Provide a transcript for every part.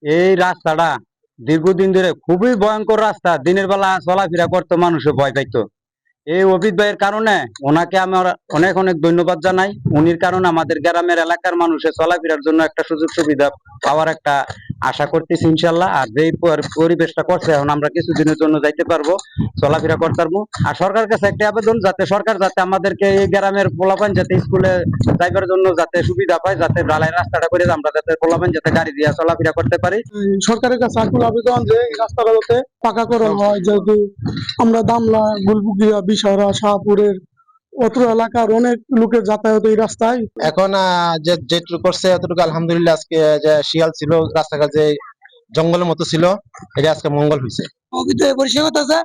এই রাস্তাটা দীর্ঘদিন ধরে খুবই ভয়ঙ্কর রাস্তা। দিনের বেলা চলাফেরা করতে মানুষও ভয় পাইতো। এই অভিত ভাইয়ের কারণে ওনাকে আমার অনেক অনেক ধন্যবাদ জানাই। উনির কারণে আমাদের গ্রামের এলাকার মানুষের চলাফেরার জন্য একটা সুযোগ সুবিধা পাওয়ার একটা আশা করতেছি ইনশাল্লাহ। আর যে পরিবেশটা করছে, এখন আমরা কিছুদিনের জন্য যাইতে পারবো, চলাফেরা করতে পারবো। আর সরকারের কাছে একটা আবেদন, যাতে সরকার যাতে আমাদেরকে এই গ্রামের পোলাপান যাতে স্কুলে যাইবার জন্য যাতে সুবিধা পায়, যাতে ঢালাই রাস্তাটা করে আমরা যাতে পোলাপান যাতে গাড়ি দিয়ে চলাফেরা করতে পারি। সরকারের কাছে আকুল আবেদন যে এই রাস্তাটা যাতে পাকা করা হয়, যেহেতু আমরা দামলা, গুলবুগিয়া, বিশারা, শাহপুরের অত্র এলাকার অনেক লোকের যাতায়াত এই রাস্তায়। এখন যেটুকু করছে এতটুকু আলহামদুলিল্লাহ। আজকে যে শিয়াল ছিল রাস্তাঘাট, যে জঙ্গলের মতো ছিল, এটা আজকে মঙ্গল হয়েছে। পরিষেবা আছে,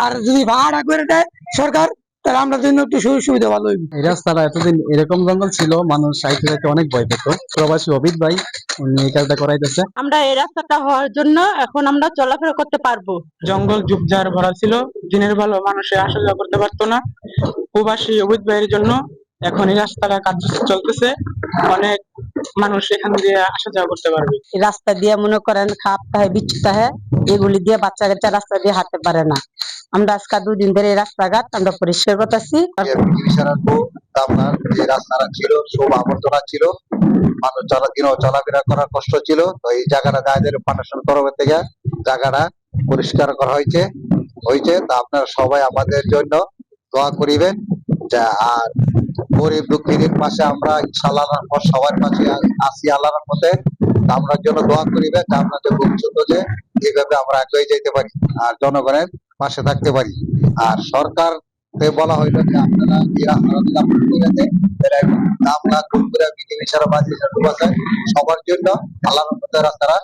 আর যদি ভাড়া করে দেয় সরকার, তাহলে আমরা জন্য একটু সুযোগ সুবিধা ভালো হইবে। এই রাস্তাটা এতদিন এরকম জঙ্গল ছিল, মানুষ সাইকেল যেতে অনেক ভয় পেত। প্রবাসী অভিত ভাই উনি এই কাজটা করাইতেছে। আমরা এই রাস্তাটা হওয়ার জন্য এখন আমরা চলাফেরা করতে পারবো। জঙ্গল ঝোপঝাড় ভরা ছিল, দিনের ভালো মানুষে আসা যাওয়া করতে পারতো না। প্রবাসী অভিত ভাইয়ের জন্য এখন এই রাস্তাটা কাজ চলতেছে, অনেক মানুষ এখান দিয়ে আসা যাওয়া করতে পারবে। রাস্তা দিয়ে মনে করেন খাপ তাহে বিচ্ছু তাহে, এগুলি দিয়ে বাচ্চা কাচ্চা রাস্তা দিয়ে হাঁটতে পারে না। আমরা আজকে 2 দিন ধরে এই রাস্তাঘাট আমরা পরিষ্কার করতেছি। যে রাস্তাটা ছিল সব আবর্জনা ছিল, মানুষ চলাফেরা করার কষ্ট ছিল। তো এই জায়গাটা গায়েদের ফাউন্ডেশন তরফের থেকে জায়গাটা পরিষ্কার করা হয়েছে। তা আপনারা সবাই আমাদের জন্য দোয়া করিবেন। আর গরিব দুঃখীদের পাশে আমরা ইনশাআল্লাহ সবার পাশে আসি আল্লাহর রহমতে। আমরা জন্য দোয়া করিবেন যে আপনাদের ভবিষ্যতে যে এইভাবে আমরা এগিয়ে যেতে পারি আর জনগণের পাশে থাকতে পারি। আর সরকার বলা হইলো যে আপনারা এই রাস্তাটা দামলা, কুলপুরা, বিটিভিসারা, সবার জন্য আল্লাহর রহমতে রাস্তাটা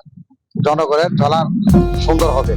জনগণের চলার সুন্দর হবে।